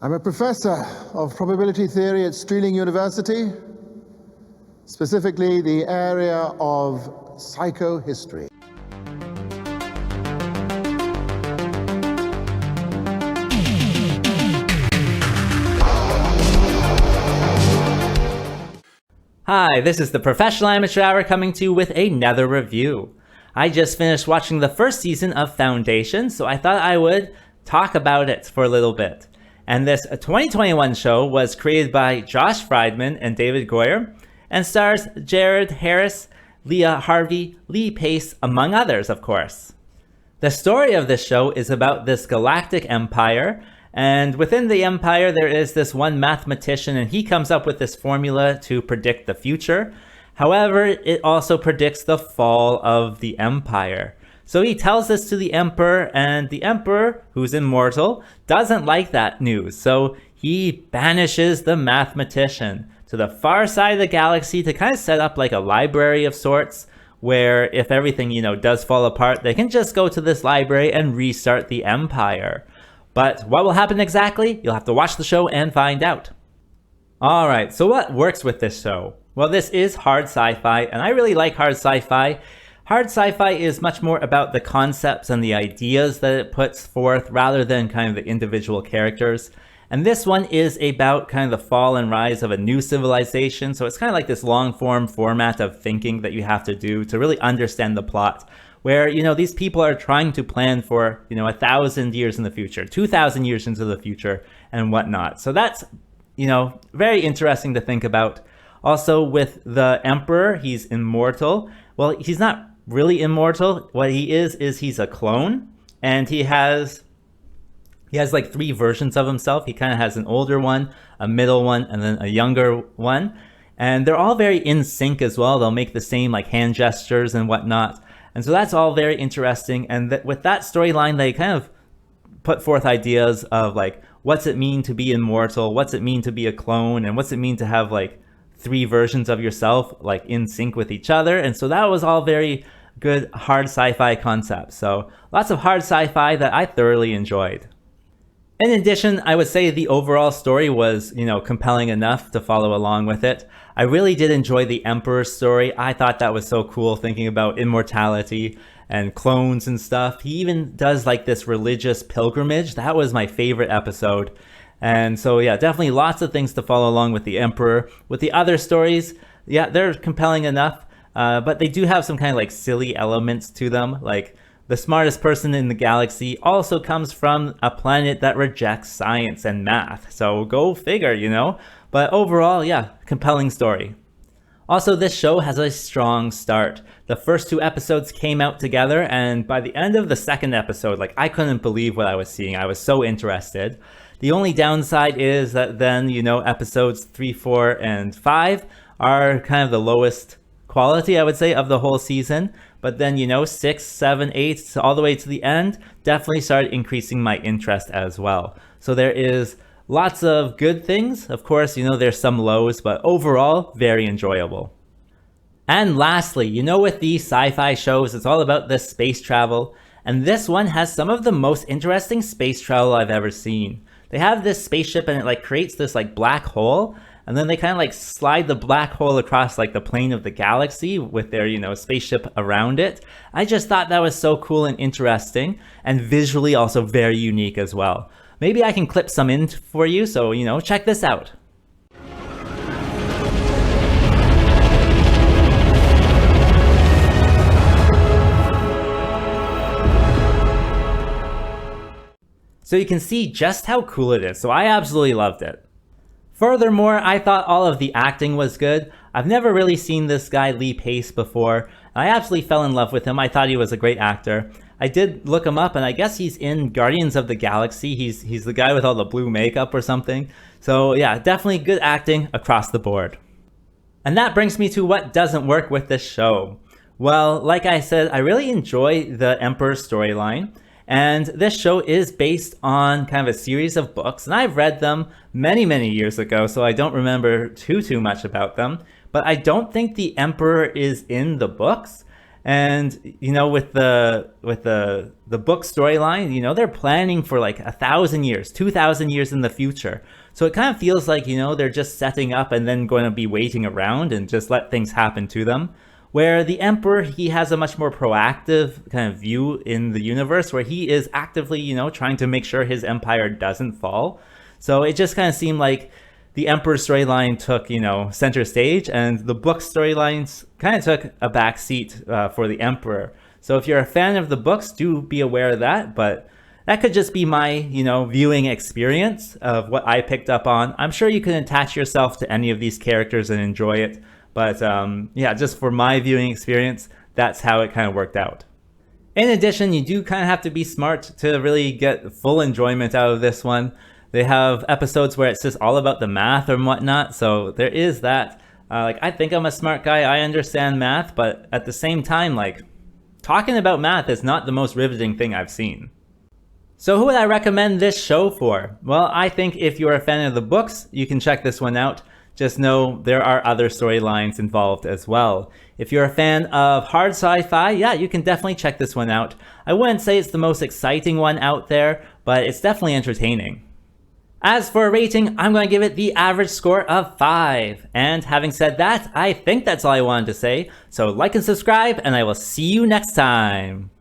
I'm a professor of probability theory at Stirling University, specifically the area of psychohistory. Hi, this is the Professional Amateur Hour coming to you with another review. I just finished watching the first season of Foundation, so I thought I would talk about it for a little bit. And this 2021 show was created by Josh Friedman and David Goyer, and stars Jared Harris, Leah Harvey, Lee Pace, among others, of course. The story of this show is about this galactic empire, and within the empire there is this one mathematician, and he comes up with this formula to predict the future. However, it also predicts the fall of the empire. So he tells this to the emperor, and the emperor, who's immortal, doesn't like that news. So he banishes the mathematician to the far side of the galaxy to kind of set up like a library of sorts, where if everything, does fall apart, they can just go to this library and restart the empire. But what will happen exactly? You'll have to watch the show and find out. Alright, so what works with this show? Well, this is hard sci-fi, and I really like hard sci-fi. Hard sci-fi is much more about the concepts and the ideas that it puts forth rather than kind of the individual characters. And this one is about kind of the fall and rise of a new civilization. So it's kind of like this long form format of thinking that you have to do to really understand the plot. Where, these people are trying to plan for, 1,000 years in the future, 2,000 years into the future and whatnot. So that's, very interesting to think about. Also with the Emperor, he's immortal. Well, he's not really immortal. What he is he's a clone, and he has like 3 versions of himself. He kind of has an older one, a middle one, and then a younger one, and they're all very in sync as well. They'll make the same like hand gestures and whatnot, and so that's all very interesting. And with that storyline, they kind of put forth ideas of like, what's it mean to be immortal, what's it mean to be a clone, and what's it mean to have like 3 versions of yourself like in sync with each other. And so that was all very good hard sci-fi concepts. So lots of hard sci-fi that I thoroughly enjoyed. In addition, I would say the overall story was, compelling enough to follow along with it. I really did enjoy the Emperor's story. I thought that was so cool, thinking about immortality and clones and stuff. He even does like this religious pilgrimage. That was my favorite episode. And so, yeah, definitely lots of things to follow along with the Emperor. With the other stories, yeah, they're compelling enough, but they do have some kind of like silly elements to them. Like the smartest person in the galaxy also comes from a planet that rejects science and math. So go figure, But overall, yeah, compelling story. Also, this show has a strong start. The first 2 episodes came out together, and by the end of the second episode, like I couldn't believe what I was seeing. I was so interested. The only downside is that then, episodes 3, 4, and 5 are kind of the lowest quality, I would say, of the whole season. But then, 6, 7, 8, all the way to the end, definitely started increasing my interest as well. So there is lots of good things. Of course, there's some lows, but overall, very enjoyable. And lastly, with these sci-fi shows, it's all about the space travel. And this one has some of the most interesting space travel I've ever seen. They have this spaceship and it like creates this like black hole, and then they kind of like slide the black hole across like the plane of the galaxy with their, spaceship around it. I just thought that was so cool and interesting, and visually also very unique as well. Maybe I can clip some in for you, so, check this out. So you can see just how cool it is. So I absolutely loved it. Furthermore, I thought all of the acting was good. I've never really seen this guy Lee Pace before. I absolutely fell in love with him. I thought he was a great actor. I did look him up, and I guess he's in Guardians of the Galaxy. He's the guy with all the blue makeup or something. So yeah, definitely good acting across the board. And that brings me to what doesn't work with this show. Well, like I said, I really enjoy the Emperor's storyline. And this show is based on kind of a series of books, and I've read them many, many years ago, so I don't remember too much about them. But I don't think the Emperor is in the books. And with the book storyline, they're planning for like 1,000 years, 2,000 years in the future. So it kind of feels like they're just setting up and then going to be waiting around and just let things happen to them. Where the Emperor, he has a much more proactive kind of view in the universe, where he is actively trying to make sure his empire doesn't fall. So it just kind of seemed like the Emperor's storyline took, center stage, and the book storylines kind of took a back seat for the Emperor. So if you're a fan of the books, do be aware of that, but that could just be my, viewing experience of what I picked up on. I'm sure you can attach yourself to any of these characters and enjoy it, but just for my viewing experience, that's how it kind of worked out. In addition, you do kind of have to be smart to really get full enjoyment out of this one. They have episodes where it's just all about the math and whatnot, so there is that. I think I'm a smart guy, I understand math, but at the same time, talking about math is not the most riveting thing I've seen. So who would I recommend this show for? Well, I think if you're a fan of the books, you can check this one out. Just know there are other storylines involved as well. If you're a fan of hard sci-fi, yeah, you can definitely check this one out. I wouldn't say it's the most exciting one out there, but it's definitely entertaining. As for a rating, I'm going to give it the average score of 5. And having said that, I think that's all I wanted to say. So like and subscribe, and I will see you next time.